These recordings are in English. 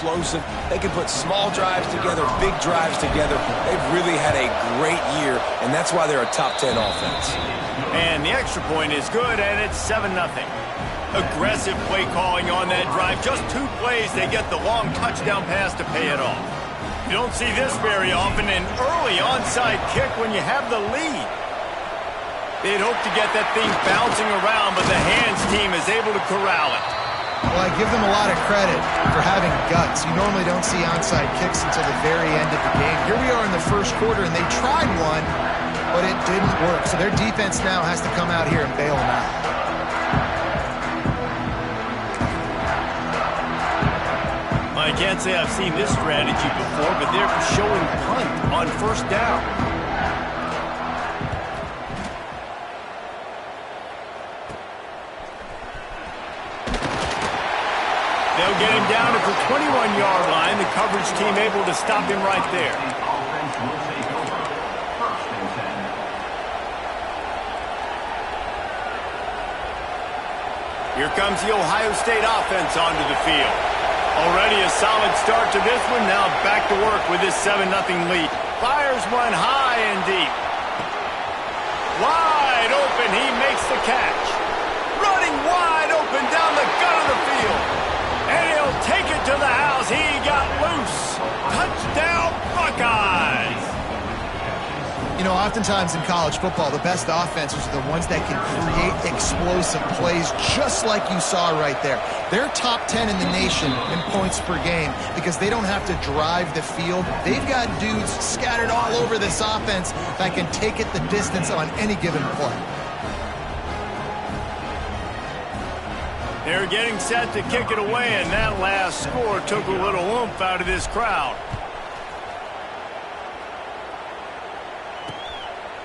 explosive. They can put small drives together, big drives together. They've really had a great year, and that's why they're a top 10 offense. And the extra point is good, and it's 7-0. Aggressive play calling on that drive. Just 2 plays, they get the long touchdown pass to pay it off. You don't see this very often, an early onside kick when you have the lead. They'd hope to get that thing bouncing around, but the hands team is able to corral it. Well, I give them a lot of credit for having guts. You normally don't see onside kicks until the very end of the game. Here we are in the first quarter, and they tried one, but it didn't work. So their defense now has to come out here and bail them out. I can't say I've seen this strategy before, but they're showing punt on first down. They'll get him down at the 21-yard line. The coverage team able to stop him right there. Here comes the Ohio State offense onto the field. Already a solid start to this one. Now back to work with this 7-0 lead. Fires one high and deep. Wide open. He makes the catch. Running wide open down the gut of the field. And he'll take it to the house. He got loose. Touchdown, Buckeyes. You know, oftentimes in college football, the best offenses are the ones that can create explosive plays, just like you saw right there. They're top 10 in the nation in points per game because they don't have to drive the field. They've got dudes scattered all over this offense that can take it the distance on any given play. They're getting set to kick it away, and that last score took a little oomph out of this crowd.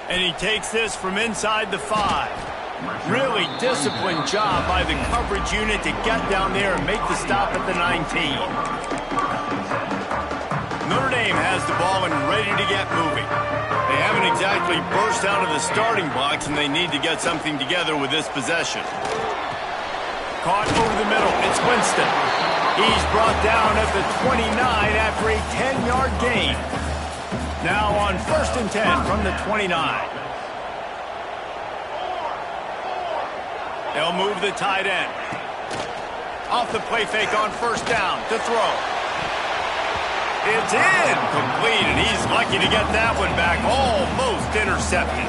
And he takes this from inside the 5. Really disciplined job by the coverage unit to get down there and make the stop at the 19. Notre Dame has the ball and ready to get moving. They haven't exactly burst out of the starting blocks, and they need to get something together with this possession. Caught over the middle. It's Winston. He's brought down at the 29 after a 10-yard gain. Now on 1st and 10 from the 29. They'll move the tight end. Off the play fake on 1st down to throw. It's incomplete, and he's lucky to get that one back. Almost intercepted.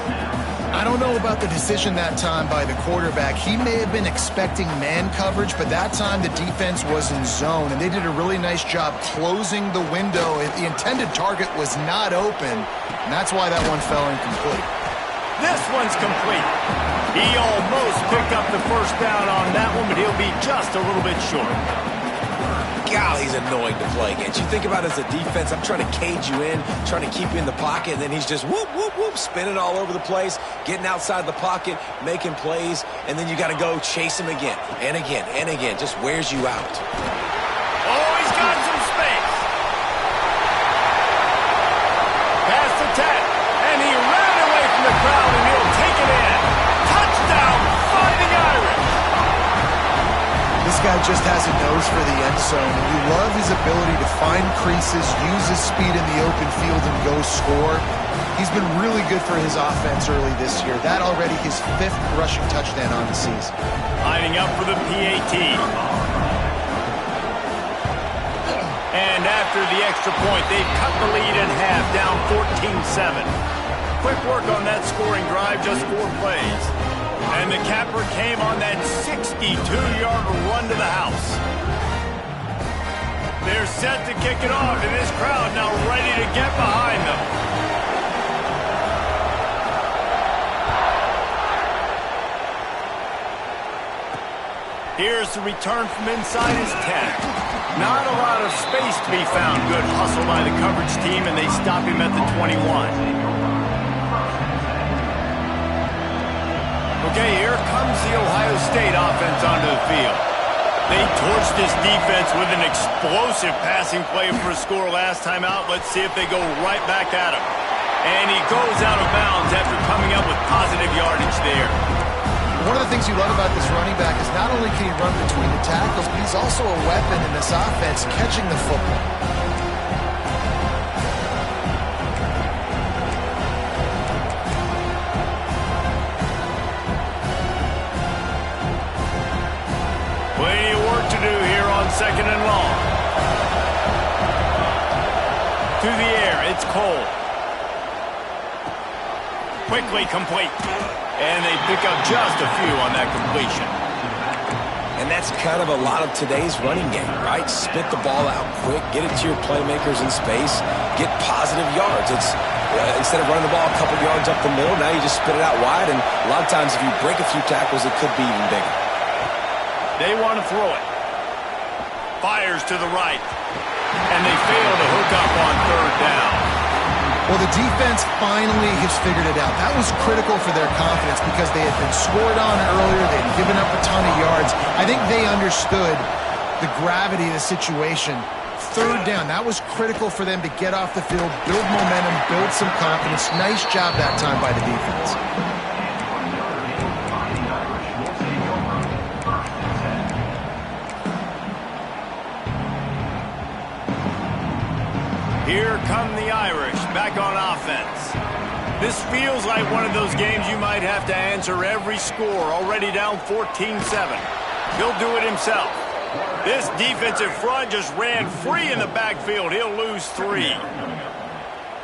I don't know about the decision that time by the quarterback. He may have been expecting man coverage, but that time the defense was in zone, and they did a really nice job closing the window. The intended target was not open, and that's why that one fell incomplete. This one's complete. He almost picked up the 1st down on that one, but he'll be just a little bit short. God, he's annoying to play against. You think about it as a defense, I'm trying to cage you in, trying to keep you in the pocket, and then he's just whoop, whoop, whoop, spinning all over the place, getting outside the pocket, making plays, and then you got to go chase him again and again and again. Just wears you out. Oh, he's got some space. Pass to 10, and he ran away from the crowd, and he'll take it in. Touchdown, Fighting Irish. This guy just has a nose for the end zone, and you love his ability to find creases, use his speed in the open field, and go score. He's been really good for his offense early this year. That already his 5th rushing touchdown on the season. Lining up for the PAT. And after the extra point, they've cut the lead in half, down 14-7. Quick work on that scoring drive, just 4 plays. And the capper came on that 62-yard run to the house. They're set to kick it off, and this crowd now ready to get behind them. Here's the return from inside his 10. Not a lot of space to be found. Good hustle by the coverage team, and they stop him at the 21. Okay, here comes the Ohio State offense onto the field. They torched this defense with an explosive passing play for a score last time out. Let's see if they go right back at him. And he goes out of bounds after coming up with positive yardage there. One of the things you love about this running back is not only can he run between the tackles, but he's also a weapon in this offense catching the football. Plenty of work to do here on 2nd and long. To the air, it's Cole. Quickly complete. And they pick up just a few on that completion. And that's kind of a lot of today's running game, right? Spit the ball out quick, get it to your playmakers in space, get positive yards. It's instead of running the ball a couple yards up the middle, now you just spit it out wide, and a lot of times if you break a few tackles, it could be even bigger. They want to throw it. Fires to the right. And they fail to hook up on 3rd down. Well, the defense finally has figured it out. That was critical for their confidence because they had been scored on earlier. They had given up a ton of yards. I think they understood the gravity of the situation. 3rd down, that was critical for them to get off the field, build momentum, build some confidence. Nice job that time by the defense. Here come the Irish, back on offense. This feels like one of those games you might have to answer every score, already down 14-7. He'll do it himself. This defensive front just ran free in the backfield. He'll lose 3.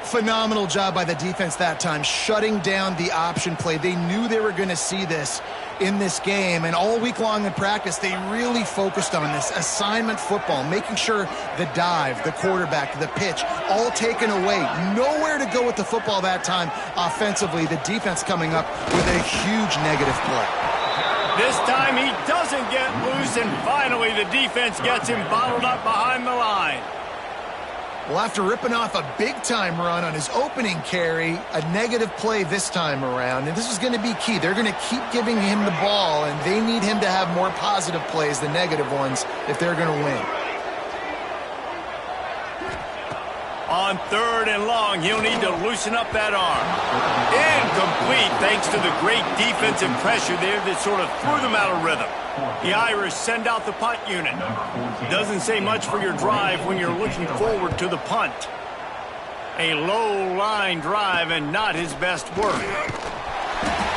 Phenomenal job by the defense that time, shutting down the option play. They knew they were going to see this in this game, and all week long in practice, they really focused on this assignment football, making sure the dive, the quarterback, the pitch, all taken away. Nowhere to go with the football that time offensively. The defense coming up with a huge negative play. This time he doesn't get loose, and finally the defense gets him bottled up behind the line. Well, after ripping off a big-time run on his opening carry, a negative play this time around, and this is going to be key. They're going to keep giving him the ball, and they need him to have more positive plays than negative ones if they're going to win. On 3rd and long, he'll need to loosen up that arm. Incomplete thanks to the great defensive pressure there that sort of threw them out of rhythm. The Irish send out the punt unit. Doesn't say much for your drive when you're looking forward to the punt. A low-line drive and not his best work.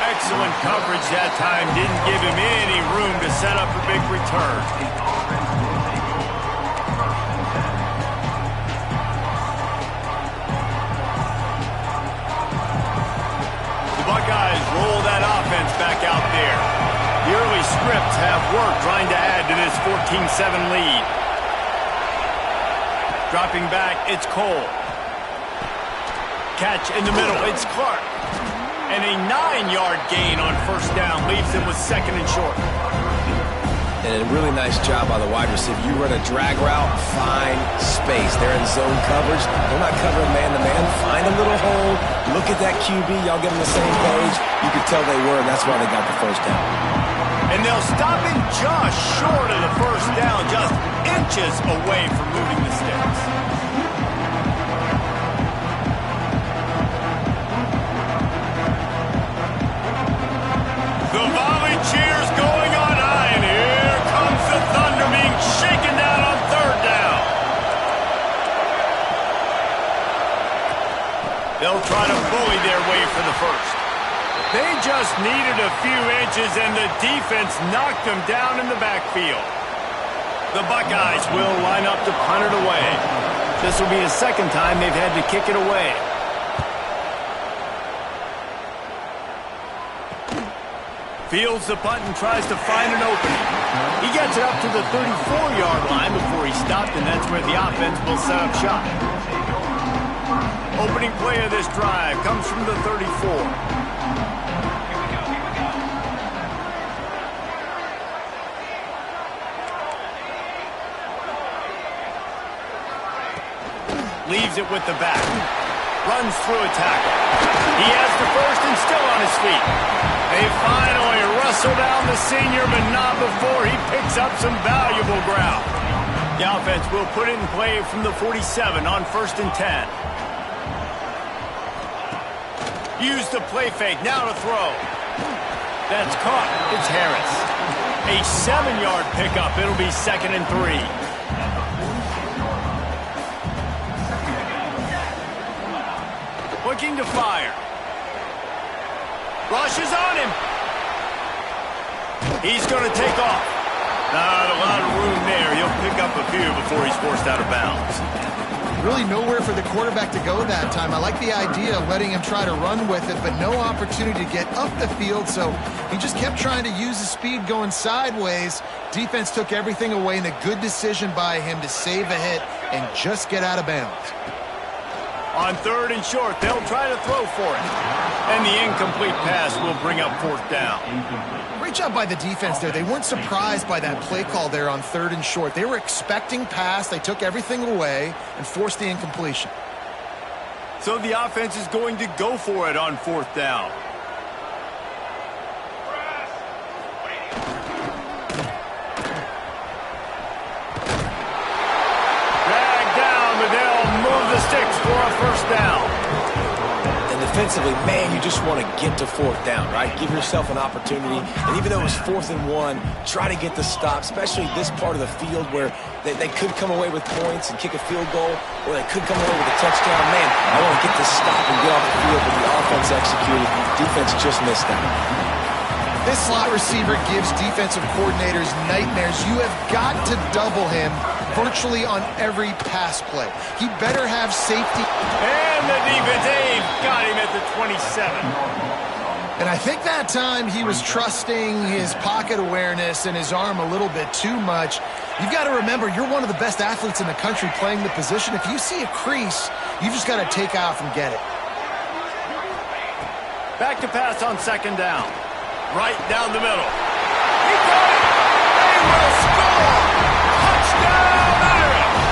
Excellent coverage that time. Didn't give him any room to set up a big return. Buckeyes roll that offense back out there. The early scripts have worked trying to add to this 14-7 lead. Dropping back, it's Cole. Catch in the middle, it's Clark. And a 9-yard gain on 1st down leaves them with 2nd and short. And a really nice job by the wide receiver. You run a drag route, find space. They're in zone coverage. They're not covering man-to-man. Find a little hole. Look at that QB. Y'all get on the same page. You could tell they were, and that's why they got the 1st down. And they'll stop him just short of the 1st down, just inches away from moving the sticks. The volley cheers going on high, and here comes the Thunder being shaken down on 3rd down. They'll try to bully their way for the 1st. They just needed a few inches, and the defense knocked them down in the backfield. The Buckeyes will line up to punt it away. This will be the 2nd time they've had to kick it away. Fields the punt and tries to find an opening. He gets it up to the 34-yard line before he stopped, and that's where the offense will set up shop. Opening play of this drive comes from the 34. Leaves it with the back. Runs through a tackle. He has the 1st and still on his feet. They finally wrestle down the senior, but not before he picks up some valuable ground. The offense will put it in play from the 47 on 1st and 10. Use the play fake, now to throw. That's caught. It's Harris. A 7-yard pickup. It'll be 2nd and 3. Looking to fire. Rush is on him. He's going to take off. Not a lot of room there. He'll pick up a few before he's forced out of bounds. Really nowhere for the quarterback to go that time. I like the idea of letting him try to run with it, but no opportunity to get up the field, so he just kept trying to use his speed going sideways. Defense took everything away, and a good decision by him to save a hit and just get out of bounds. On 3rd and short, they'll try to throw for it. And the incomplete pass will bring up 4th down. Great job by the defense there. They weren't surprised by that play call there on 3rd and short. They were expecting pass. They took everything away and forced the incompletion. So the offense is going to go for it on 4th down. Sticks for a 1st down. And defensively, man, you just want to get to 4th down, right? Give yourself an opportunity. And even though it was 4th and 1, try to get the stop, especially this part of the field where they could come away with points and kick a field goal, or they could come away with a touchdown. Man, I want to get this stop and get off the field, but the offense executed. Defense just missed that. This slot receiver gives defensive coordinators nightmares. You have got to double him virtually on every pass play. He better have safety. And the defense got him at the 27. And I think that time he was trusting his pocket awareness and his arm a little bit too much. You've got to remember, you're one of the best athletes in the country playing the position. If you see a crease, you just got to take off and get it. Back to pass on 2nd down. Right down the middle. He got it! They will score! Touchdown, Irish!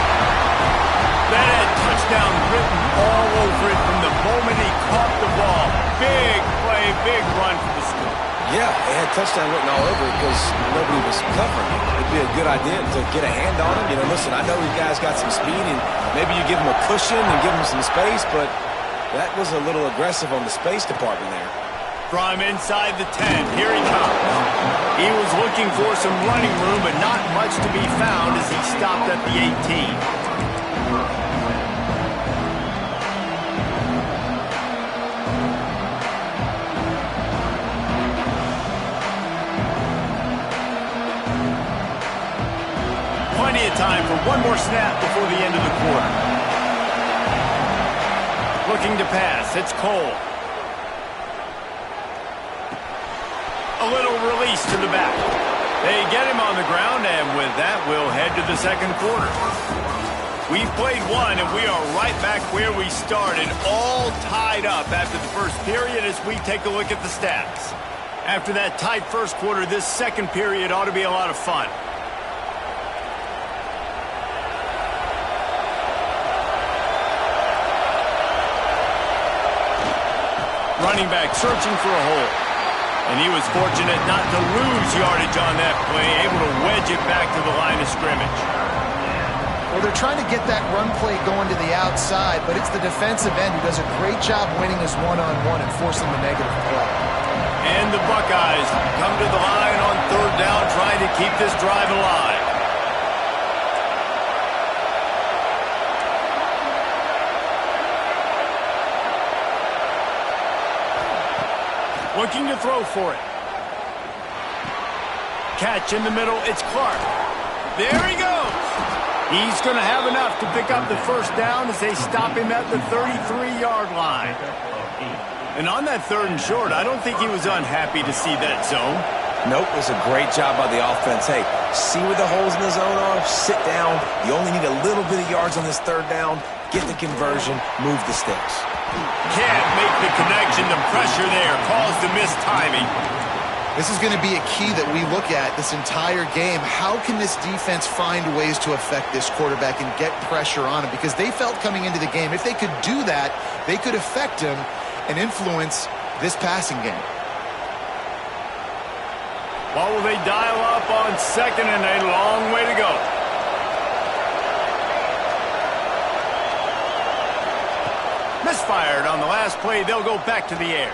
That had touchdown written all over it from the moment he caught the ball. Big play, big run for the score. Yeah, they had touchdown written all over it because nobody was covering it. It'd be a good idea to get a hand on him. You know, listen, I know you guys got some speed, and maybe you give him a cushion and give him some space, but that was a little aggressive on the space department there. From inside the 10, here he comes. He was looking for some running room, but not much to be found as he stopped at the 18. Plenty of time for one more snap before the end of the quarter. Looking to pass, it's Cole. A little release to the back. They get him on the ground, and with that, we'll head to the 2nd quarter. We've played one, and we are right back where we started, all tied up after the 1st period as we take a look at the stats. After that tight 1st quarter, this 2nd period ought to be a lot of fun. Running back searching for a hole. And he was fortunate not to lose yardage on that play, able to wedge it back to the line of scrimmage. Well, they're trying to get that run play going to the outside, but it's the defensive end who does a great job winning his one-on-one and forcing the negative play. And the Buckeyes come to the line on 3rd down, trying to keep this drive alive. Looking to throw for it. Catch in the middle, it's Clark. There he goes. He's going to have enough to pick up the 1st down as they stop him at the 33-yard line. And on that 3rd and short, I don't think he was unhappy to see that zone. Nope, it was a great job by the offense. Hey, see where the holes in the zone are, sit down. You only need a little bit of yards on this 3rd down. Get the conversion, move the sticks. Can't make the connection. The pressure there caused the missed timing. This is going to be a key that we look at this entire game. How can this defense find ways to affect this quarterback and get pressure on him? Because they felt coming into the game, if they could do that, they could affect him and influence this passing game. What will they dial up on 2nd and a long way to go? Misfired on the last play. They'll go back to the air.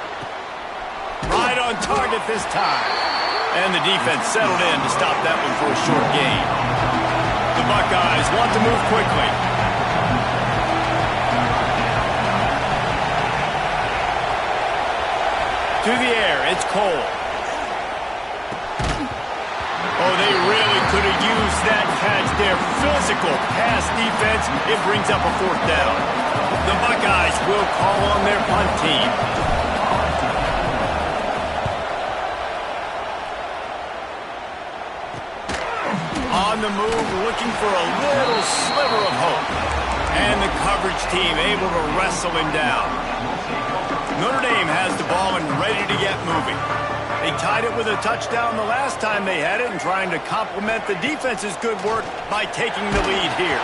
Right right on target this time. And the defense settled in to stop that one for a short gain. The Buckeyes want to move quickly. To the air, it's Cole. Oh, they really could have used that catch there. Physical pass defense. It brings up a fourth down. The Buckeyes will call on their punt team. On the move, looking for a little sliver of hope. And the coverage team able to wrestle him down. Notre Dame has the ball and ready to get moving. They tied it with a touchdown the last time they had it and trying to complement the defense's good work by taking the lead here.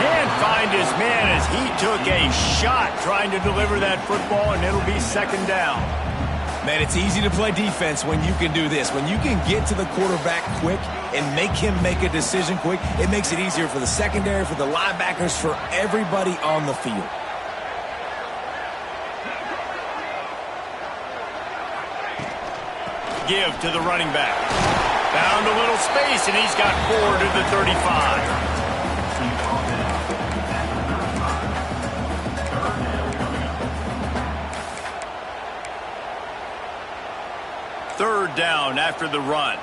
Can't find his man as he took a shot trying to deliver that football, and it'll be second down. Man, it's easy to play defense when you can do this. When you can get to the quarterback quick and make him make a decision quick, it makes it easier for the secondary, for the linebackers, for everybody on the field. Give to the running back. Found a little space, and he's got 4 to the 35. Third down after the run.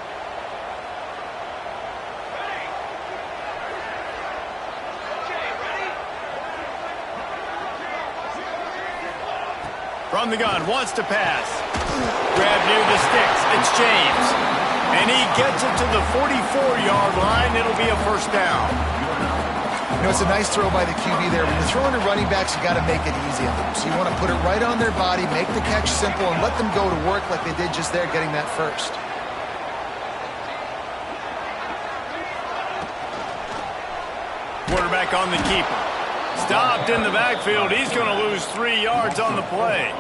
From the gun, wants to pass. Grab near the sticks. It's James. And he gets it to the 44-yard line. It'll be a first down. You know, it's a nice throw by the QB there. When you're throwing to running backs, you got to make it easy on them. So you want to put it right on their body, make the catch simple, and let them go to work like they did just there, getting that first. Quarterback on the keeper. Stopped in the backfield. He's going to lose 3 yards on the play.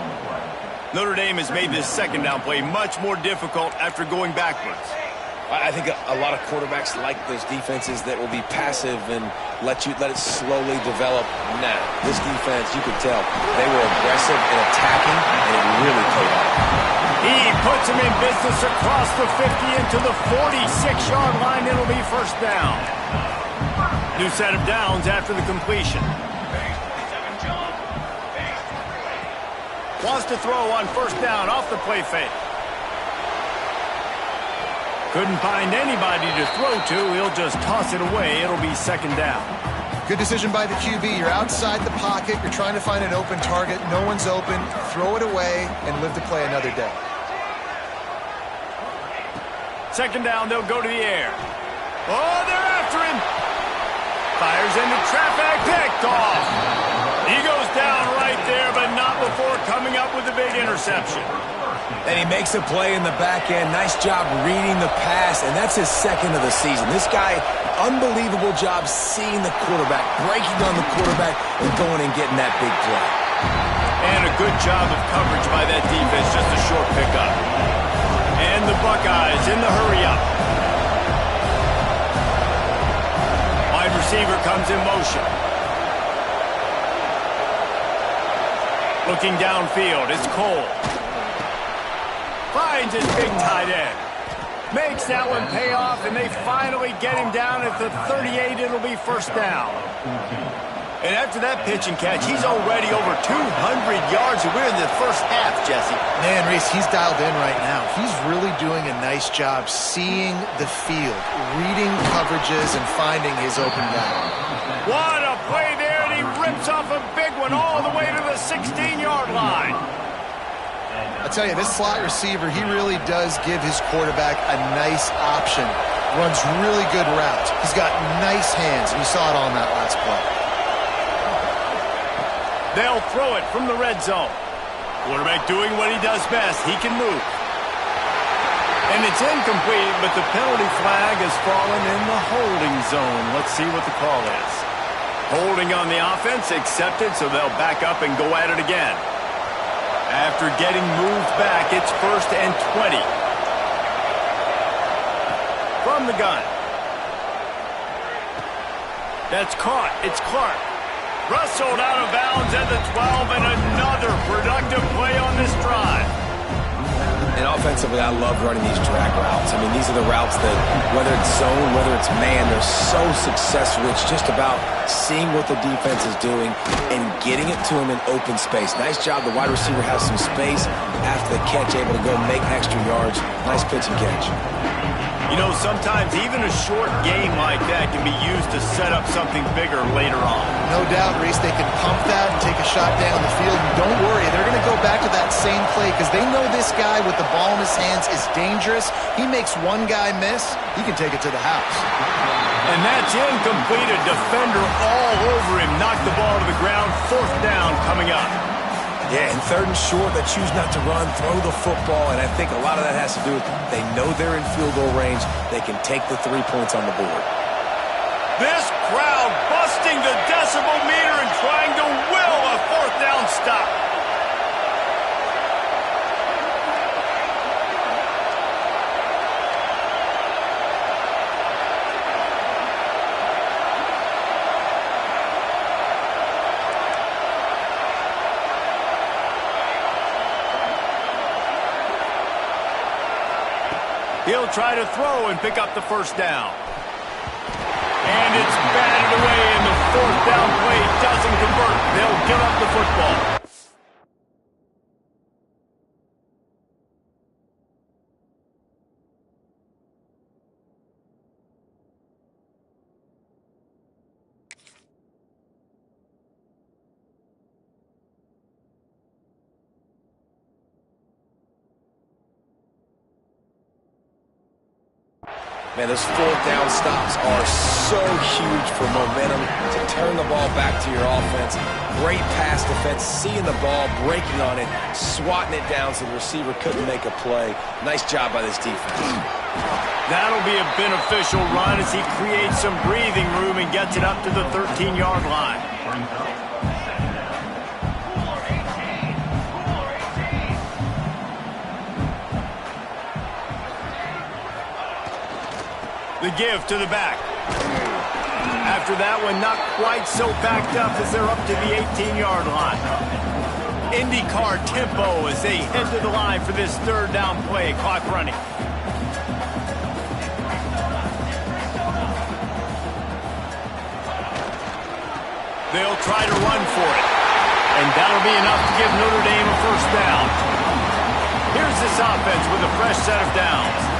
Notre Dame has made this second down play much more difficult after going backwards. I think a lot of quarterbacks like those defenses that will be passive and let it slowly develop. Now, this defense, you could tell, they were aggressive and attacking, and it really paid off. He puts him in business across the 50 into the 46-yard line. It'll be first down. New set of downs after the completion. Wants to throw on first down off the play fake. Couldn't find anybody to throw to. He'll just toss it away. It'll be second down. Good decision by the QB. You're outside the pocket. You're trying to find an open target. No one's open. Throw it away and live to play another day. Second down, they'll go to the air. Oh, they're after him. Fires into traffic. Picked off. He goes down right there, but not before coming up with a big interception. And he makes a play in the back end. Nice job reading the pass, and that's his second of the season. This guy, unbelievable job seeing the quarterback, breaking on the quarterback, and going and getting that big play. And a good job of coverage by that defense, just a short pickup. And the Buckeyes in the hurry-up. Wide receiver comes in motion. Looking downfield, it's Cole. Finds his big tight end. Makes that one pay off, and they finally get him down at the 38. It'll be first down. And after that pitch and catch, he's already over 200 yards, and we're in the first half, Jesse. Man, Reese, he's dialed in right now. He's really doing a nice job seeing the field, reading coverages, and finding his open guy. What a play there, and he rips off a big one all the way to the 16-yard line. I tell you, this slot receiver, he really does give his quarterback a nice option. Runs really good routes. He's got nice hands, and you saw it on that last play. They'll throw it from the red zone. Quarterback doing what he does best. He can move. And it's incomplete, but the penalty flag has fallen in the holding zone. Let's see what the call is. Holding on the offense, accepted, so they'll back up and go at it again. After getting moved back, it's 1st and 20. From the gun. That's caught. It's Clark. Wrestled out of bounds at the 12, and another productive play on this drive. And offensively, I love running these drag routes. I mean, these are the routes that, whether it's zone, whether it's man, they're so successful. It's just about seeing what the defense is doing and getting it to them in open space. Nice job. The wide receiver has some space after the catch, able to go make extra yards. Nice pitch and catch. You know, sometimes even a short game like that can be used to set up something bigger later on. No doubt, Reese, they can pump that and take a shot down the field. And don't worry, they're going to go back to that same play because they know this guy with the ball in his hands is dangerous. He makes one guy miss, he can take it to the house. And that's incomplete. A defender all over him. Knocked the ball to the ground. 4th down coming up. Yeah, and 3rd and short, they choose not to run, throw the football, and I think a lot of that has to do with they know they're in field goal range. They can take the 3 points on the board. This crowd busting the decibel meter and trying to will a 4th down stop. He'll try to throw and pick up the 1st down. And it's batted away, and the 4th down play doesn't convert. They'll give up the football. Man, those 4th down stops are so huge for momentum to turn the ball back to your offense. Great pass defense, seeing the ball, breaking on it, swatting it down so the receiver couldn't make a play. Nice job by this defense. That'll be a beneficial run as he creates some breathing room and gets it up to the 13-yard line. The give to the back. After that one, not quite so backed up as they're up to the 18-yard line. IndyCar tempo as they head to the line for this 3rd down play. Clock running. They'll try to run for it. And that'll be enough to give Notre Dame a 1st down. Here's this offense with a fresh set of downs.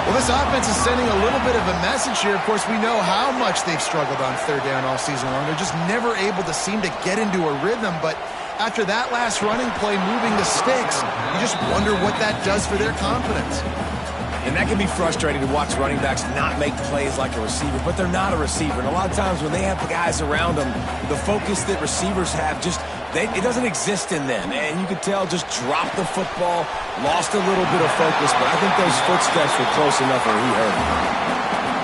Well, this offense is sending a little bit of a message here. Of course, we know how much they've struggled on 3rd down all season long. They're just never able to seem to get into a rhythm. But after that last running play, moving the sticks, you just wonder what that does for their confidence. And that can be frustrating to watch running backs not make plays like a receiver, but they're not a receiver. And a lot of times when they have guys around them, the focus that receivers have it doesn't exist in them. And you could tell just dropped the football, lost a little bit of focus, but I think those footsteps were close enough where he heard him.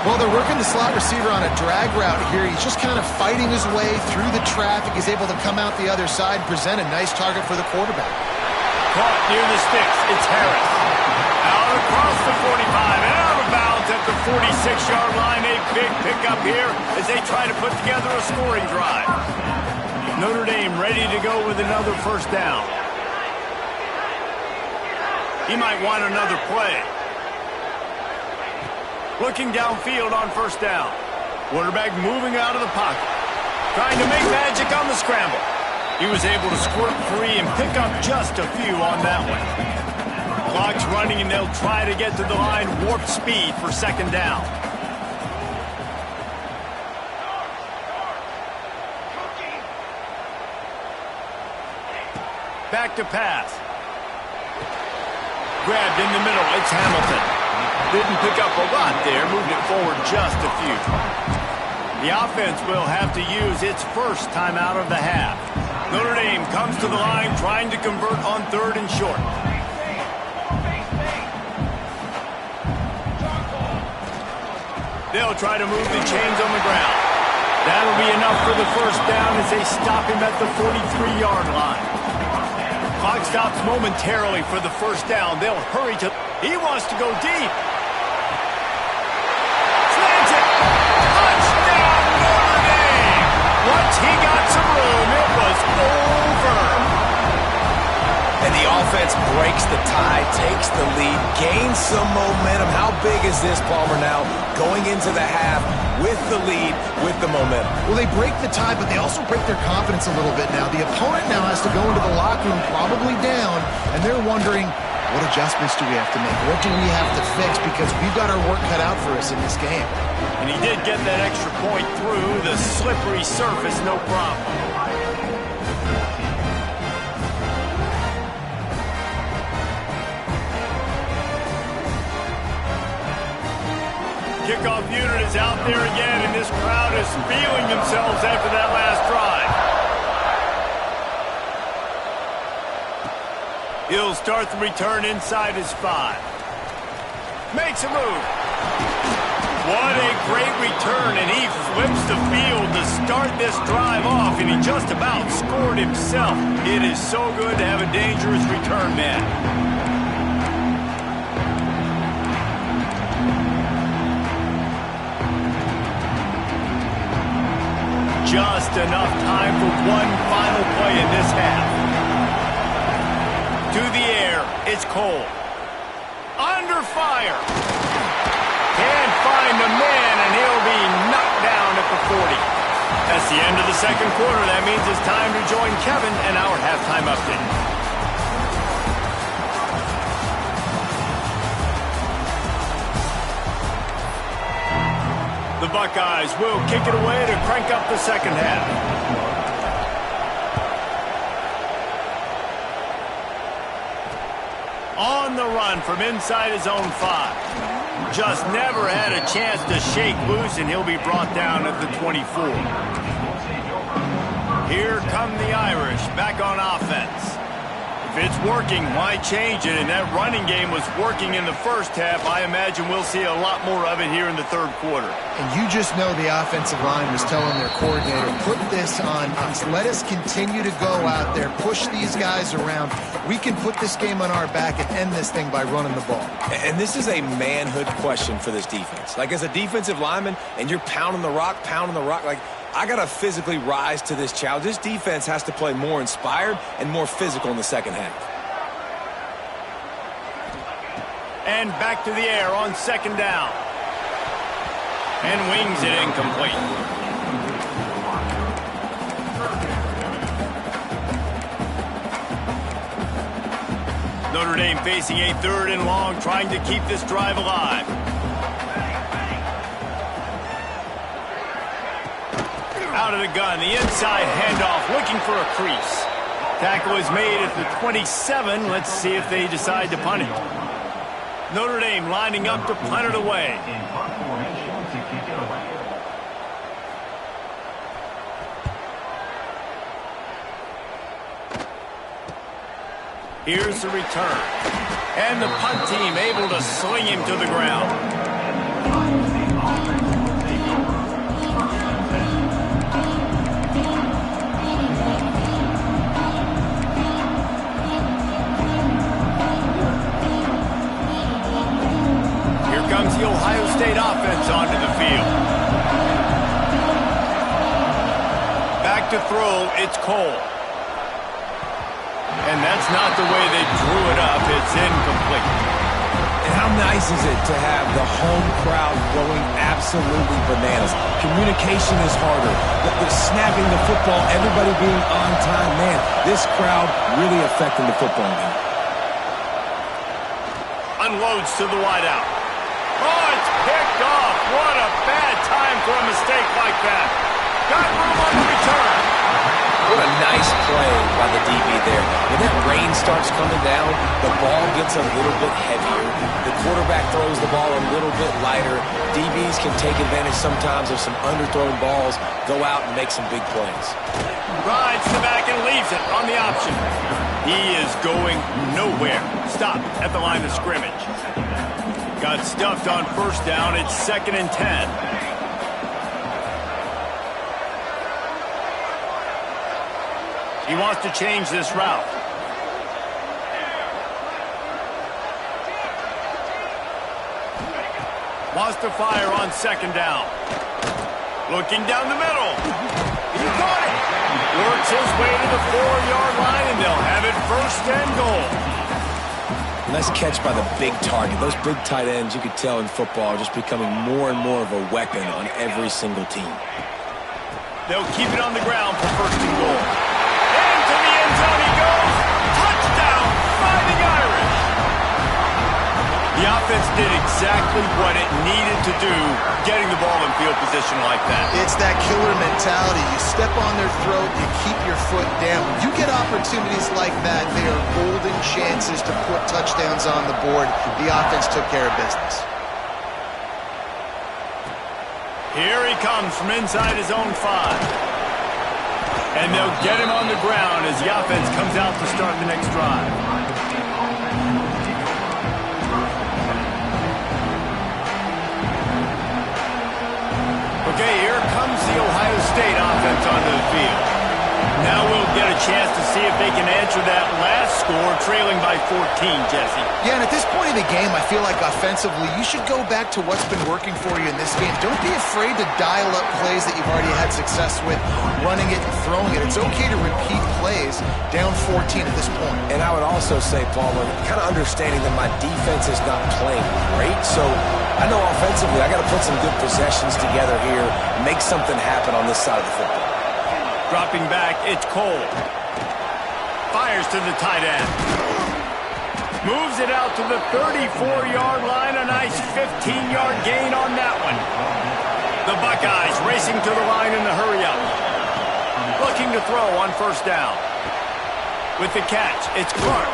Well, they're working the slot receiver on a drag route here. He's just kind of fighting his way through the traffic. He's able to come out the other side and present a nice target for the quarterback. Caught near the sticks. It's Harris. Out across the 45 and out of bounds at the 46-yard line. A big pickup here as they try to put together a scoring drive. Notre Dame ready to go with another 1st down. He might want another play. Looking downfield on 1st down. Quarterback moving out of the pocket. Trying to make magic on the scramble. He was able to squirt free and pick up just a few on that one. Clock's running and they'll try to get to the line. Warp speed for 2nd down. Back to pass. Grabbed in the middle. It's Hamilton. Didn't pick up a lot there. Moved it forward just a few. The offense will have to use its 1st timeout of the half. Notre Dame comes to the line trying to convert on 3rd and short. They'll try to move the chains on the ground. That'll be enough for the 1st down as they stop him at the 43-yard line. Clock stops momentarily for the 1st down. They'll hurry to... He wants to go deep. Slams it. Touchdown, Notre Dame. Once he got some room, it was over. And the defense breaks the tie, takes the lead, gains some momentum. How big is this, Palmer, now going into the half with the lead, with the momentum? Well, they break the tie, but they also break their confidence a little bit now. The opponent now has to go into the locker room probably down, and they're wondering, what adjustments do we have to make? What do we have to fix? Because we've got our work cut out for us in this game. And he did get that extra point through the slippery surface, no problem. Kickoff unit is out there again, and this crowd is feeling themselves after that last drive. He'll start the return inside his 5. Makes a move. What a great return, and he flips the field to start this drive off, and he just about scored himself. It is so good to have a dangerous return man. Just enough time for one final play in this half. To the air, it's Cole. Under fire. Can't find the man, and he'll be knocked down at the 40. That's the end of the second quarter. That means it's time to join Kevin and our halftime update. The Buckeyes will kick it away to crank up the second half. On the run from inside his own 5. Just never had a chance to shake loose, and he'll be brought down at the 24. Here come the Irish back on offense. If it's working, why change it? And that running game was working in the first half. I imagine we'll see a lot more of it here in the third quarter. And you just know the offensive line was telling their coordinator, put this on us. Let us continue to go out there, push these guys around. We can put this game on our back and end this thing by running the ball. And this is a manhood question for this defense. Like, as a defensive lineman, and you're pounding the rock, like, I got to physically rise to this challenge. This defense has to play more inspired and more physical in the second half. And back to the air on second down. And wings it incomplete. Notre Dame facing a 3rd and long, trying to keep this drive alive. Out of the gun, the inside handoff, looking for a crease. Tackle is made at the 27. Let's see if they decide to punt it. Notre Dame lining up to punt it away. Here's the return. And the punt team able to sling him to the ground. Comes the Ohio State offense onto the field. Back to throw, it's Cole. And that's not the way they drew it up. It's incomplete. And how nice is it to have the home crowd going absolutely bananas? Communication is harder. The snapping the football, everybody being on time. Man, this crowd really affecting the football game. Unloads to the wideout. Oh, it's picked off. What a bad time for a mistake like that. Got room on the return. What a nice play by the DB there. When that rain starts coming down, the ball gets a little bit heavier. The quarterback throws the ball a little bit lighter. DBs can take advantage sometimes of some underthrown balls, go out and make some big plays. Rides to the back and leaves it on the option. He is going nowhere. Stop at the line of scrimmage. Got stuffed on first down. It's 2nd and 10. He wants to change this route. Wants to fire on 2nd down. Looking down the middle. He caught it. Works his way to the 4-yard line, and they'll have it 1st and goal. Nice catch by the big target. Those big tight ends, you could tell in football, are just becoming more and more of a weapon on every single team. They'll keep it on the ground for first and goal. Into the end zone he goes. Touchdown, Fighting Irish. The offense did exactly what it needed to do, getting the ball in field position like that. It's that killer mentality. You step on their throat, you keep your foot down. When you get opportunities like that, they are golden chances to put touchdowns on the board. The offense took care of business. Here he comes from inside his own 5. And they'll get him on the ground as the offense comes out to start the next drive. Okay, here comes the Ohio State offense onto the field. Now we'll get a chance to see if they can answer that last score, trailing by 14, Jesse. Yeah, and at this point in the game, I feel like offensively, you should go back to what's been working for you in this game. Don't be afraid to dial up plays that you've already had success with, running it and throwing it. It's okay to repeat plays down 14 at this point. And I would also say, Palmer, kind of understanding that my defense is not playing great, so I know offensively I got to put some good possessions together here, make something happen on this side of the football. Dropping back, it's Cole. Fires to the tight end. Moves it out to the 34-yard line. A nice 15-yard gain on that one. The Buckeyes racing to the line in the hurry-up. Looking to throw on first down. With the catch, it's Clark.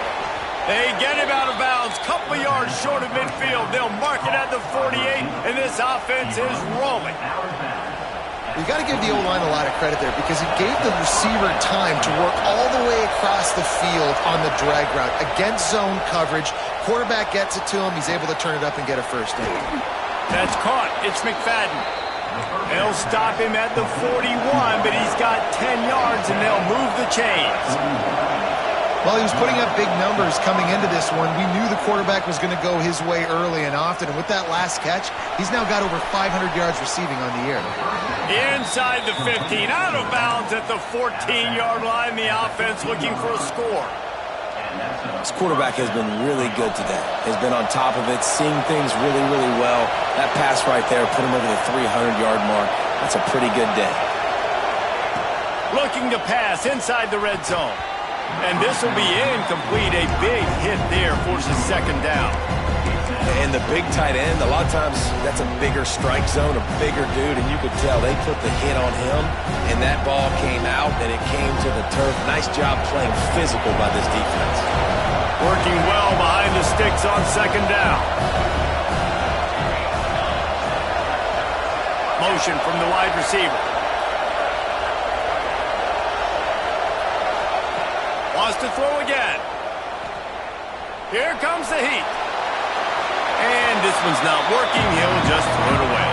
They get him out of bounds. Couple yards short of midfield. They'll mark it at the 48, and this offense is rolling. We've got to give the O-line a lot of credit there because he gave the receiver time to work all the way across the field on the drag route. Against zone coverage, quarterback gets it to him. He's able to turn it up and get a first down. That's caught. It's McFadden. They'll stop him at the 41, but he's got 10 yards, and they'll move the chains. Well, he was putting up big numbers coming into this one. We knew the quarterback was going to go his way early and often, and with that last catch, he's now got over 500 yards receiving on the year. Inside the 15, out of bounds at the 14-yard line. The offense looking for a score. This quarterback has been really good today. Has been on top of it, seeing things really, really well. That pass right there put him over the 300-yard mark. That's a pretty good day. Looking to pass inside the red zone. And this will be incomplete. A big hit there forces second down. And the big tight end, a lot of times that's a bigger strike zone, a bigger dude, and you could tell they put the hit on him, and that ball came out, and it came to the turf. Nice job playing physical by this defense. Working well behind the sticks on second down. Motion from the wide receiver. Wants to throw again. Here comes the heat. And this one's not working. He'll just throw it away.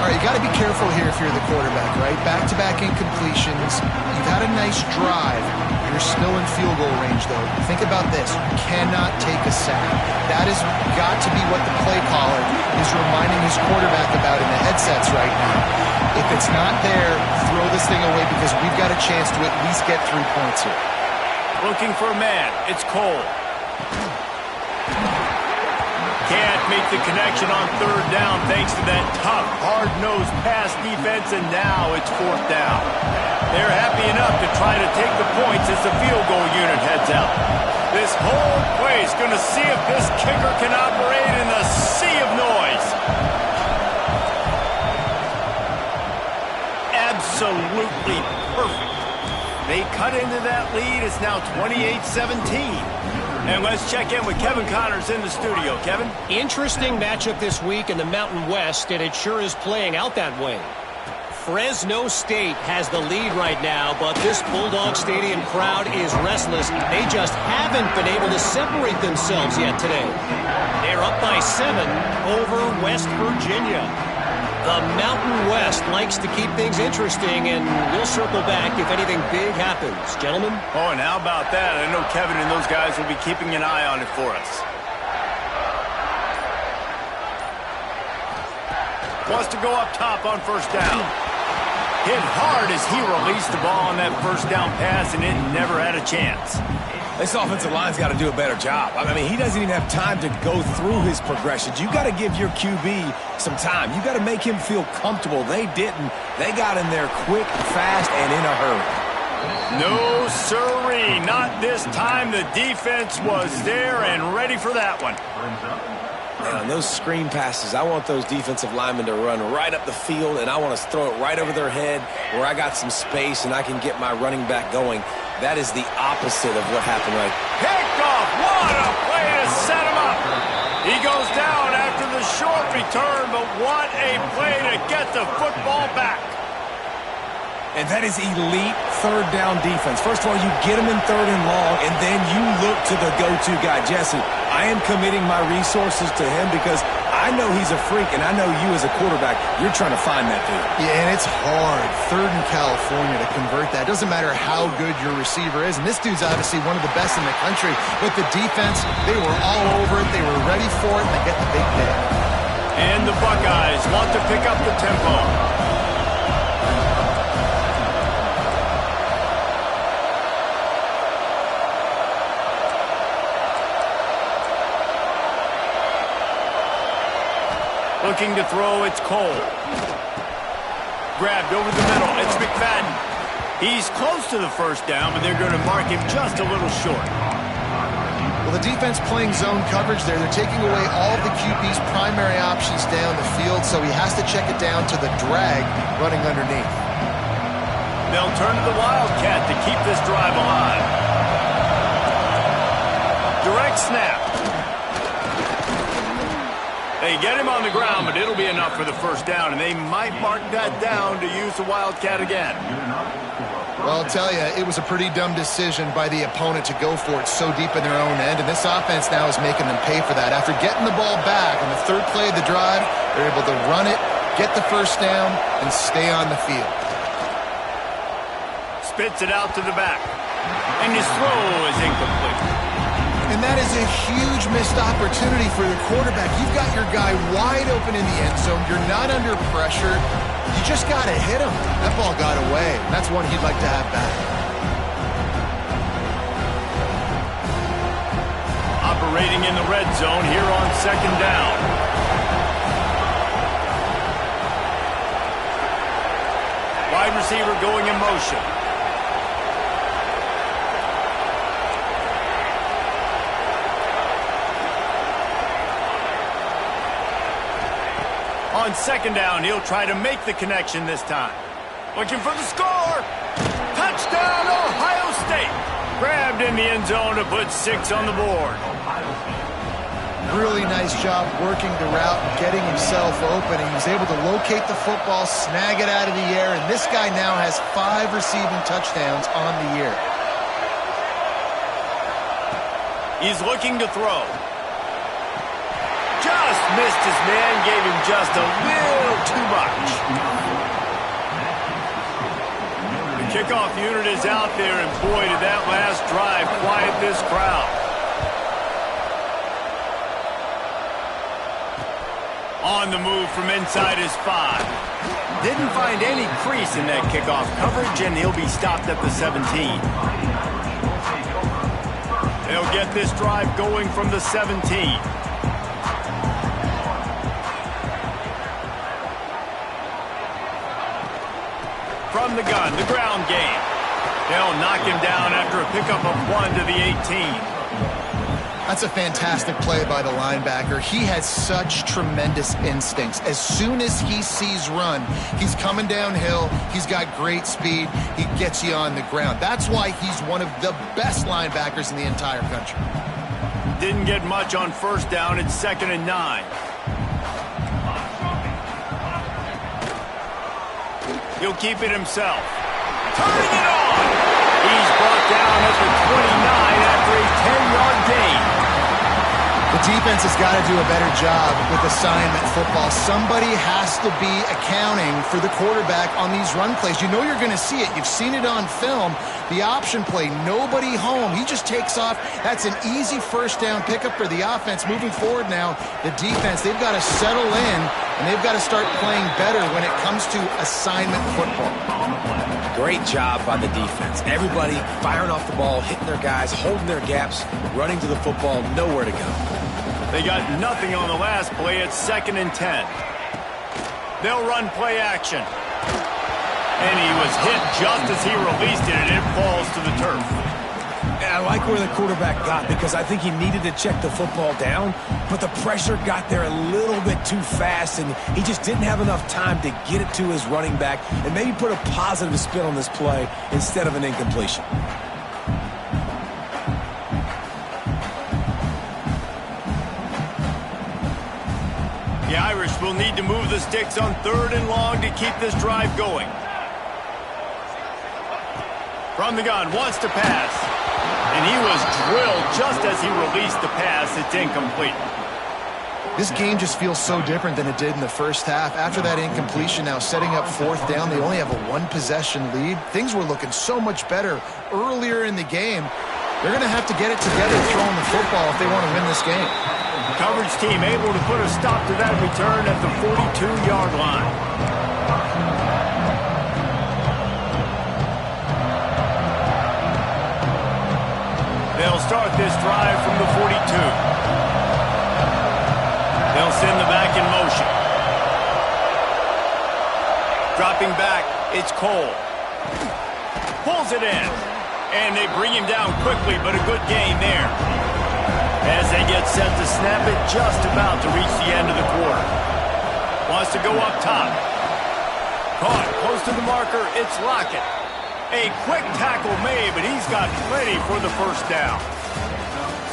All right, you got to be careful here if you're the quarterback, right? Back-to-back incompletions. You've had a nice drive. You're still in field goal range, though. Think about this. You cannot take a sack. That has got to be what the play caller is reminding his quarterback about in the headsets right now. If it's not there, throw this thing away because we've got a chance to at least get 3 points here. Looking for a man. It's Cole. Can't make the connection on third down thanks to that tough, hard-nosed pass defense, and now it's fourth down. They're happy enough to try to take the points as the field goal unit heads out. This whole place going to see if this kicker can operate in the sea of noise. Absolutely perfect. They cut into that lead. It's now 28-17. And let's check in with Kevin Connors in the studio. Kevin? Interesting matchup this week in the Mountain West, and it sure is playing out that way. Fresno State has the lead right now, but this Bulldog Stadium crowd is restless. They just haven't been able to separate themselves yet today. They're up by 7 over West Virginia. The Mountain West likes to keep things interesting, and we'll circle back if anything big happens. Gentlemen? Oh, and how about that? I know Kevin and those guys will be keeping an eye on it for us. Wants to go up top on first down. Hit hard as he released the ball on that first down pass, and it never had a chance. This offensive line's got to do a better job. I mean, he doesn't even have time to go through his progressions. You got to give your QB some time. You got to make him feel comfortable. They didn't. They got in there quick, fast, and in a hurry. No, sirree. Not this time. The defense was there and ready for that one. Man, on those screen passes, I want those defensive linemen to run right up the field, and I want to throw it right over their head where I got some space and I can get my running back going. That is the opposite of what happened right. Picked off. What a play to set him up. He goes down after the short return, but what a play to get the football back. And that is elite third down defense. First of all, you get him in third and long, and then you look to the go-to guy. Jesse, I am committing my resources to him because I know he's a freak, and I know you as a quarterback, you're trying to find that dude. Yeah, and it's hard. Third in California to convert that. Doesn't matter how good your receiver is. And this dude's obviously one of the best in the country. But the defense, they were all over it. They were ready for it, and they get the big pick. And the Buckeyes want to pick up the tempo. Looking to throw, it's Cole. Grabbed over the middle, it's McFadden. He's close to the first down, but they're going to mark him just a little short. Well, the defense playing zone coverage there. They're taking away all the QB's primary options down the field, so he has to check it down to the drag running underneath. They'll turn to the Wildcat to keep this drive alive. Direct snap. They get him on the ground, but it'll be enough for the first down, and they might mark that down to use the Wildcat again. Well, I'll tell you, it was a pretty dumb decision by the opponent to go for it so deep in their own end, and this offense now is making them pay for that. After getting the ball back on the third play of the drive, they're able to run it, get the first down, and stay on the field. Spits it out to the back, and his throw is incomplete. And that is a huge missed opportunity for the quarterback. You've got your guy wide open in the end zone. You're not under pressure. You just got to hit him. That ball got away. That's one he'd like to have back. Operating in the red zone here on second down. Wide receiver going in motion. On second down, he'll try to make the connection this time. Looking for the score. Touchdown, Ohio State. Grabbed in the end zone to put 6 on the board. Really nice job working the route and getting himself open. And he was able to locate the football, snag it out of the air, and this guy now has 5 receiving touchdowns on the year. He's looking to throw. Just missed his man, gave him just a little too much. The kickoff unit is out there, and boy, did that last drive quiet this crowd. On the move from inside his 5. Didn't find any crease in that kickoff coverage, and he'll be stopped at the 17. They'll get this drive going from the 17. From the gun, the ground game. They'll knock him down after a pickup of 1 to the 18. That's a fantastic play by the linebacker. He has such tremendous instincts. As soon as he sees run, he's coming downhill. He's got great speed. He gets you on the ground. That's why he's one of the best linebackers in the entire country. Didn't get much on first down. It's 2nd and 9. He'll keep it himself. Turning it on! He's brought down at the 29 after a 10-yard gain. The defense has got to do a better job with assignment football. Somebody has to be accounting for the quarterback on these run plays. You know you're going to see it. You've seen it on film. The option play, nobody home. He just takes off. That's an easy first down pickup for the offense. Moving forward now, the defense, they've got to settle in, and they've got to start playing better when it comes to assignment football. Great job by the defense. Everybody firing off the ball, hitting their guys, holding their gaps, running to the football, nowhere to go. They got nothing on the last play. It's 2nd and 10. They'll run play action. And he was hit just as he released it, and it falls to the turf. And I like where the quarterback got because I think he needed to check the football down, but the pressure got there a little bit too fast, and he just didn't have enough time to get it to his running back and maybe put a positive spin on this play instead of an incompletion. The Irish will need to move the sticks on 3rd and long to keep this drive going. From the gun, wants to pass. And he was drilled just as he released the pass. It's incomplete. This game just feels so different than it did in the first half. After that incompletion, now setting up 4th down, they only have a 1-possession lead. Things were looking so much better earlier in the game. They're going to have to get it together throwing the football if they want to win this game. Coverage team able to put a stop to that return at the 42-yard line. They'll start this drive from the 42. They'll send the back in motion. Dropping back, it's Cole. Pulls it in. And they bring him down quickly, but a good gain there. As they get set to snap it, just about to reach the end of the quarter. Wants to go up top. Caught close to the marker, it's Lockett. A quick tackle made, but he's got plenty for the first down.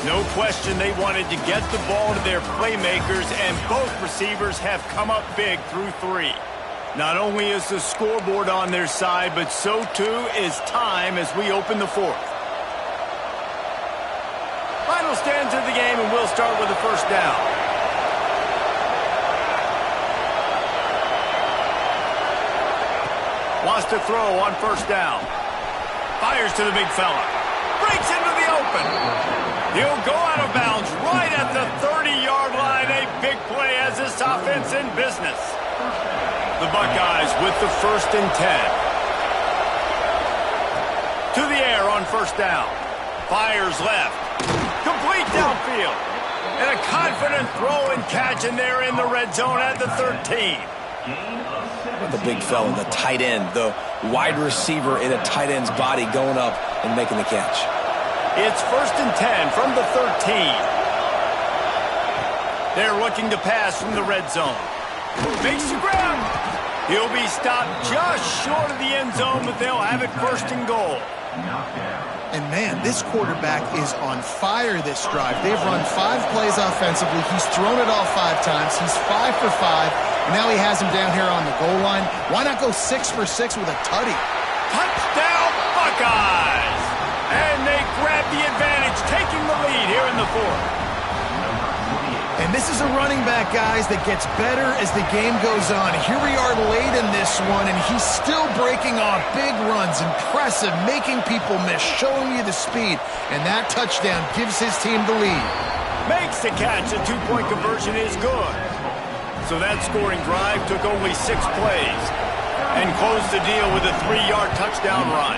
No question they wanted to get the ball to their playmakers, and both receivers have come up big through 3. Not only is the scoreboard on their side, but so too is time as we open the 4th. Final stands of the game, and we'll start with the first down. Wants to throw on first down. Fires to the big fella. Breaks into the open. He'll go out of bounds right at the 30-yard line. A big play as this offense in business. The Buckeyes with the 1st and 10. To the air on first down. Fires left. Complete downfield. And a confident throw and catch, and they're in the red zone at the 13. The big fella, the tight end, the wide receiver in a tight end's body going up and making the catch. It's 1st and 10 from the 13. They're looking to pass from the red zone. Makes the grab. He'll be stopped just short of the end zone, but they'll have it 1st and goal. And man, this quarterback is on fire this drive. They've run 5 plays offensively. He's thrown it all 5 times. He's 5 for 5. And now he has him down here on the goal line. Why not go 6 for 6 with a tutty? Touchdown, Buckeyes! And they grab the advantage, taking the lead here in the 4th. And this is a running back, guys, that gets better as the game goes on. Here we are late in this one, and he's still breaking off big runs. Impressive, making people miss, showing you the speed. And that touchdown gives his team the lead. Makes the catch. A 2-point conversion is good. So that scoring drive took only 6 plays and closed the deal with a 3-yard touchdown run.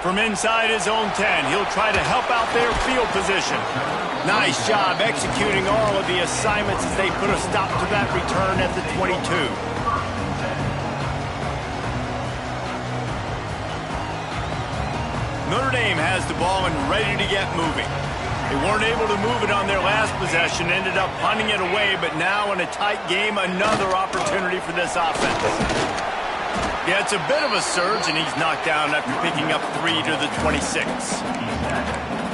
From inside his own 10, he'll try to help out their field position. Nice job executing all of the assignments as they put a stop to that return at the 22. Notre Dame has the ball and ready to get moving. They weren't able to move it on their last possession, ended up punting it away, but now in a tight game, another opportunity for this offense. Yeah, it's a bit of a surge, and he's knocked down after picking up 3 to the 26.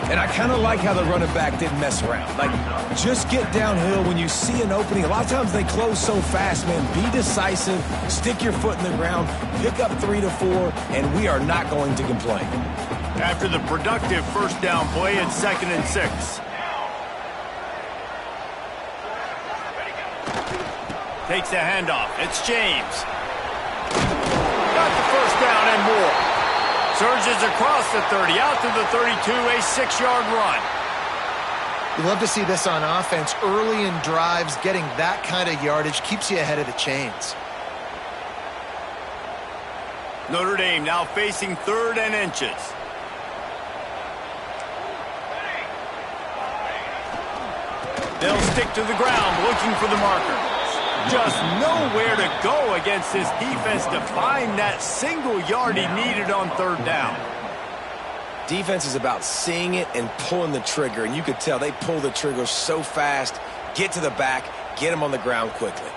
And I kind of like how the running back didn't mess around. Like, just get downhill when you see an opening. A lot of times they close so fast, man. Be decisive, stick your foot in the ground, pick up 3 to 4, and we are not going to complain. After the productive first down play, it's 2nd and 6. Takes the handoff. It's James. Got the first down and more. Surges across the 30, out to the 32, a 6-yard run. You love to see this on offense. Early in drives, getting that kind of yardage keeps you ahead of the chains. Notre Dame now facing 3rd and inches. They'll stick to the ground looking for the marker. Just nowhere to go against this defense to find that single yard he needed on 3rd down. Defense is about seeing it and pulling the trigger, and you could tell they pull the trigger so fast, get to the back, get him on the ground quickly.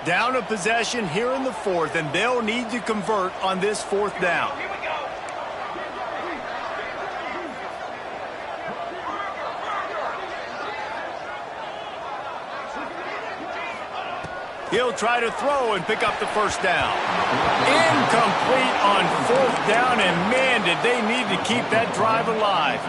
Down a possession here in the 4th, and they'll need to convert on this 4th down. He'll try to throw and pick up the 1st down. Incomplete on 4th down, and man, did they need to keep that drive alive.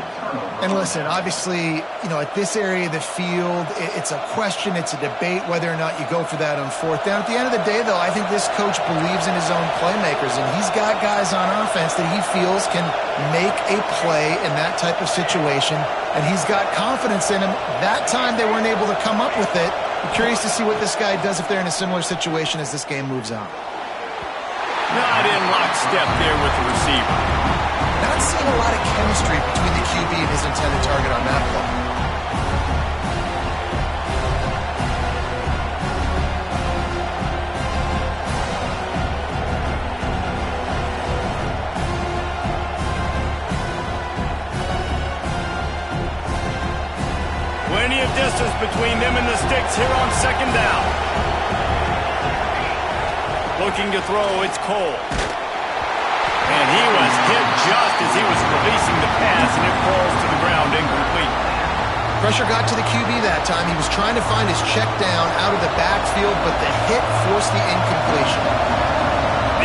And listen, obviously, at this area of the field, it's a question, it's a debate whether or not you go for that on 4th down. At the end of the day, though, I think this coach believes in his own playmakers, and he's got guys on offense that he feels can make a play in that type of situation, and he's got confidence in him. That time they weren't able to come up with it. I'm curious to see what this guy does if they're in a similar situation as this game moves on. Not in lockstep there with the receiver. Not seeing a lot of chemistry between the QB and his intended target on that play. Plenty of distance between them and the sticks here on 2nd down. Looking to throw, it's Cole. And he was hit just as he was releasing the pass, and it falls to the ground incomplete. Pressure got to the QB that time. He was trying to find his check down out of the backfield, but the hit forced the incompletion.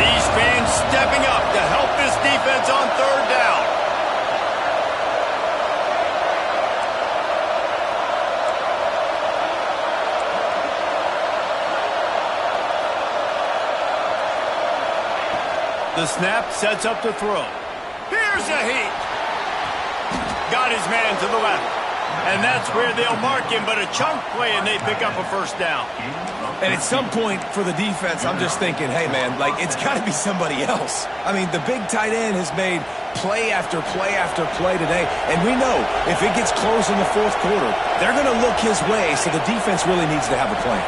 These fans stepping up to help this defense on 3rd down. The snap sets up to throw. Here's a heat. Got his man to the left. And that's where they'll mark him, but a chunk play, and they pick up a 1st down. And at some point for the defense, I'm just thinking, hey, man, it's got to be somebody else. I mean, the big tight end has made play after play after play today. And we know if it gets close in the 4th quarter, they're going to look his way, so the defense really needs to have a plan.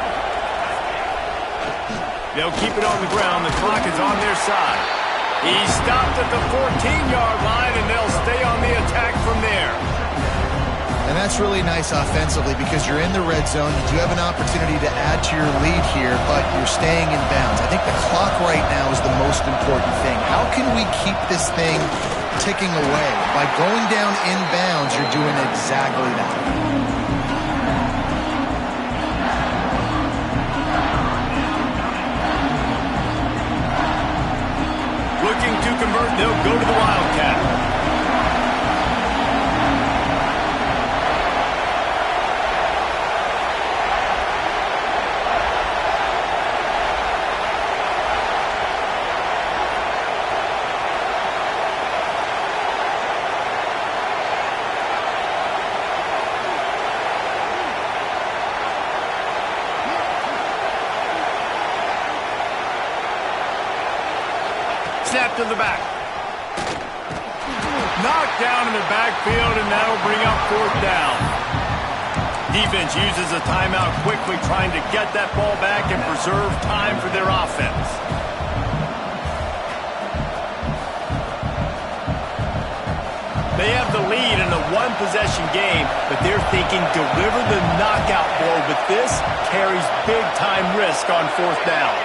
They'll keep it on the ground. The clock is on their side. He stopped at the 14-yard line, and they'll stay on the attack from there. And that's really nice offensively because you're in the red zone. You do have an opportunity to add to your lead here, but you're staying in bounds. I think the clock right now is the most important thing. How can we keep this thing ticking away? By going down in bounds, you're doing exactly that. Looking to convert, they'll go to the Wildcat. Snap to the back. Knocked down in the backfield, and that'll bring up 4th down. Defense uses a timeout quickly, trying to get that ball back and preserve time for their offense. They have the lead in a 1-possession game, but they're thinking deliver the knockout blow, but this carries big-time risk on 4th down.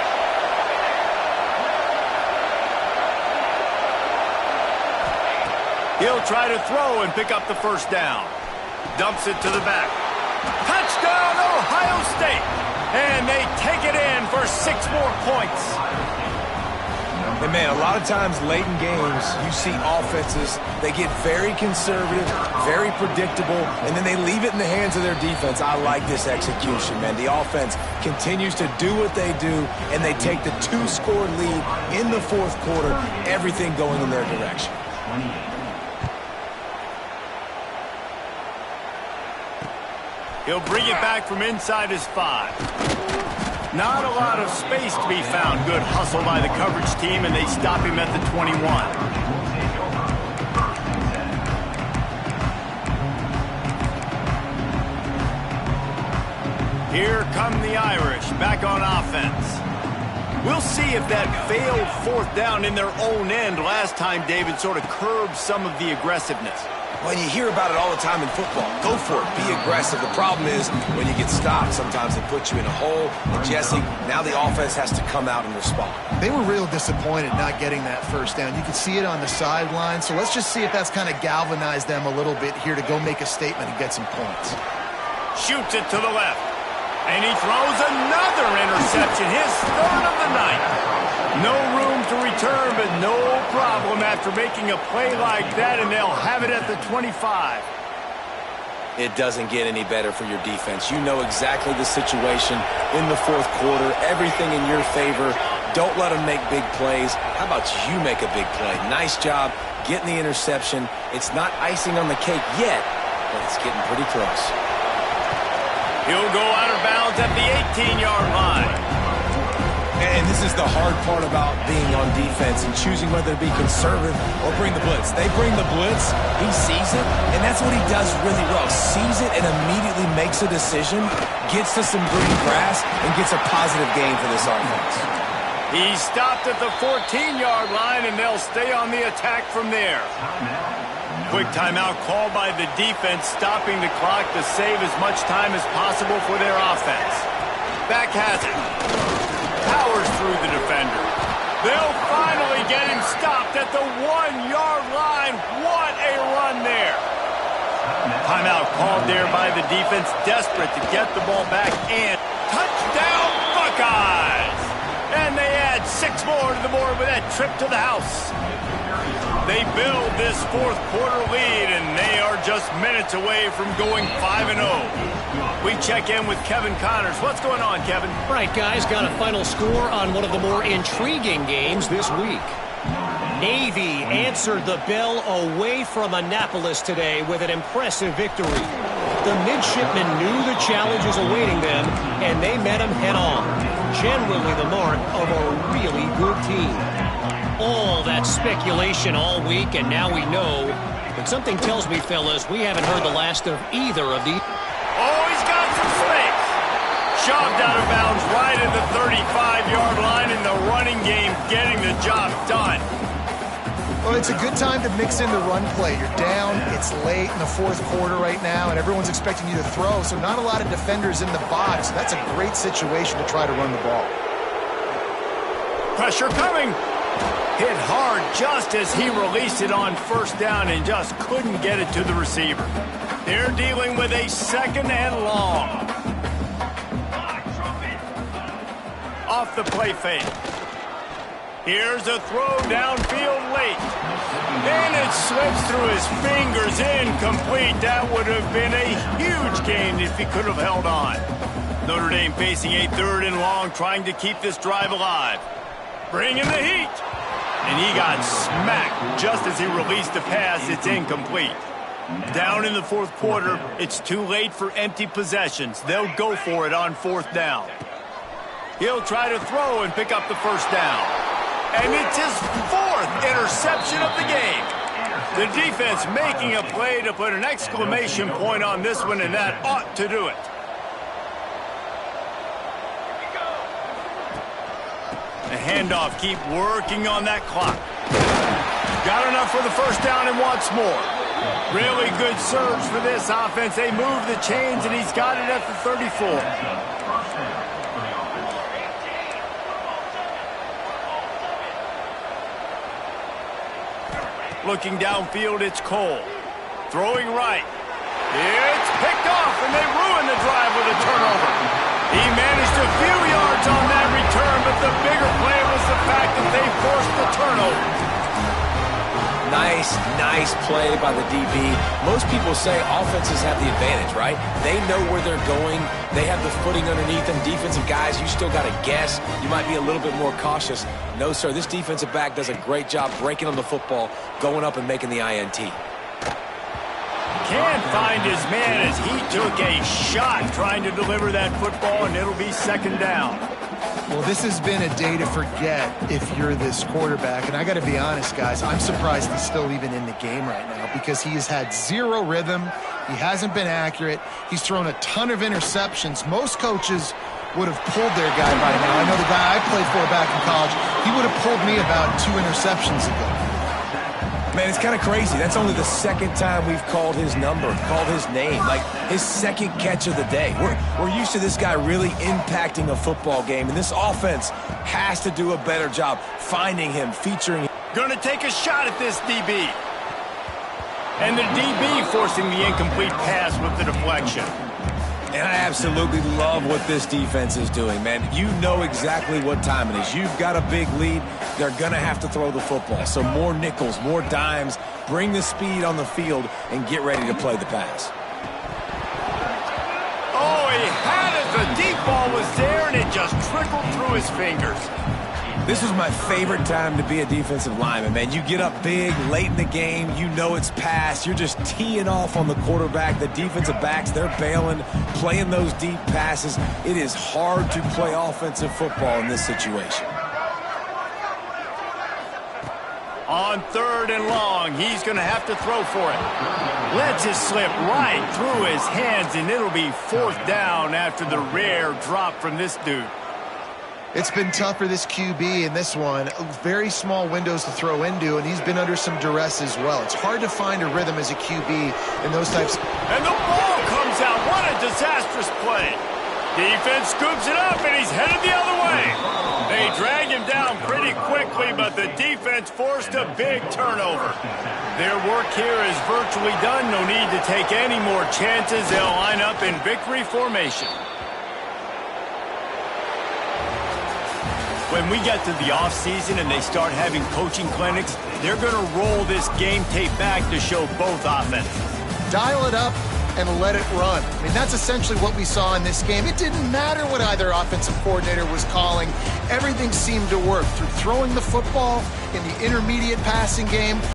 He'll try to throw and pick up the 1st down. Dumps it to the back. Touchdown, Ohio State! And they take it in for 6 more points. And, man, a lot of times late in games, you see offenses, they get very conservative, very predictable, and then they leave it in the hands of their defense. I like this execution, man. The offense continues to do what they do, and they take the 2-score lead in the 4th quarter, everything going in their direction. He'll bring it back from inside his 5. Not a lot of space to be found. Good hustle by the coverage team, and they stop him at the 21. Here come the Irish, back on offense. We'll see if that failed 4th down in their own end last time, David, sort of curbed some of the aggressiveness. When you hear about it all the time in football, go for it. Be aggressive. The problem is when you get stopped, sometimes it puts you in a hole. And Jesse, now the offense has to come out and respond. They were real disappointed not getting that 1st down. You could see it on the sideline. So let's just see if that's kind of galvanized them a little bit here to go make a statement and get some points. Shoots it to the left. And he throws another interception, his 3rd of the night. No room to return, but no problem after making a play like that, and they'll have it at the 25. It doesn't get any better for your defense. You know exactly the situation in the 4th quarter, everything in your favor. Don't let them make big plays. How about you make a big play? Nice job getting the interception. It's not icing on the cake yet, but it's getting pretty close. He'll go out of bounds at the 18-yard line. And this is the hard part about being on defense and choosing whether to be conservative or bring the blitz. They bring the blitz, he sees it, and that's what he does really well. Sees it and immediately makes a decision, gets to some green grass, and gets a positive gain for this offense. He stopped at the 14-yard line, and they'll stay on the attack from there. Quick timeout called by the defense, stopping the clock to save as much time as possible for their offense. Back has it. Powers through the defender. They'll finally get him stopped at the 1-yard line. What a run there. Timeout called there by the defense, desperate to get the ball back, and touchdown Buckeyes! And they add 6 more to the board with that trip to the house. They build this 4th quarter lead, and they are just minutes away from going 5-0. We check in with Kevin Connors. What's going on, Kevin? Right, guys, got a final score on one of the more intriguing games this week. Navy answered the bell away from Annapolis today with an impressive victory. The midshipmen knew the challenges awaiting them, and they met them head-on. Generally the mark of a really good team. All that speculation all week, and now we know. But something tells me, fellas, we haven't heard the last of either of these. Oh, he's got some space. Shoved out of bounds right at the 35-yard line in the running game, getting the job done. Well, it's a good time to mix in the run play. You're down, it's late in the 4th quarter right now, and everyone's expecting you to throw, so not a lot of defenders in the box. That's a great situation to try to run the ball. Pressure coming. Hit hard just as he released it on 1st down and just couldn't get it to the receiver. They're dealing with a 2nd and long. Off the play fake. Here's a throw downfield late. And it slips through his fingers, incomplete. That would have been a huge gain if he could have held on. Notre Dame facing a 3rd and long, trying to keep this drive alive. Bring in the heat. And he got smacked just as he released the pass. It's incomplete. Down in the 4th quarter, it's too late for empty possessions. They'll go for it on 4th down. He'll try to throw and pick up the 1st down. And it's his 4th interception of the game. The defense making a play to put an exclamation point on this one, and that ought to do it. The handoff, keep working on that clock. Got enough for the 1st down and wants more. Really good surge for this offense. They move the chains, and he's got it at the 34. Looking downfield, it's Cole. Throwing right. It's picked off, and they ruin the drive with a turnover. He managed a few yards on that return, but the bigger play was the fact that they forced the turnover. Nice play by the DB. Most people say offenses have the advantage, right? They know where they're going. They have the footing underneath them. Defensive guys, you still got to guess. You might be a little bit more cautious. No, sir, this defensive back does a great job breaking on the football, going up and making the INT. Can't find his man as he took a shot trying to deliver that football, and it'll be second down. Well, this has been a day to forget if you're this quarterback. And I got to be honest, guys, I'm surprised he's still even in the game right now because he has had zero rhythm. He hasn't been accurate. He's thrown a ton of interceptions. Most coaches would have pulled their guy by now. I know the guy I played for back in college, he would have pulled me about 2 interceptions ago. Man, it's kind of crazy. That's only the second time we've called his number, called his name, like his second catch of the day. We're used to this guy really impacting a football game, and this offense has to do a better job finding him, featuring him. Going to take a shot at this DB. And the DB forcing the incomplete pass with the deflection. And I absolutely love what this defense is doing, man. You know exactly what time it is. You've got a big lead. They're going to have to throw the football. So more nickels, more dimes, bring the speed on the field, and get ready to play the pass. Oh, he had it. The deep ball was there, and it just trickled through his fingers. This was my favorite time to be a defensive lineman, man. You get up big, late in the game, you know it's past. You're just teeing off on the quarterback. The defensive backs, they're bailing, playing those deep passes. It is hard to play offensive football in this situation. On 3rd and long, he's going to have to throw for it. Lets it slip right through his hands, and it'll be 4th down after the rare drop from this dude. It's been tough for this QB in this one. Very small windows to throw into, and he's been under some duress as well. It's hard to find a rhythm as a QB in those types. And the ball comes out. What a disastrous play. Defense scoops it up, and he's headed the other way. They drag him down pretty quickly, but the defense forced a big turnover. Their work here is virtually done. No need to take any more chances. They'll line up in victory formation. When we get to the offseason and they start having coaching clinics, they're going to roll this game tape back to show both offenses. Dial it up and let it run. I mean, that's essentially what we saw in this game. It didn't matter what either offensive coordinator was calling. Everything seemed to work through throwing the football in the intermediate passing game.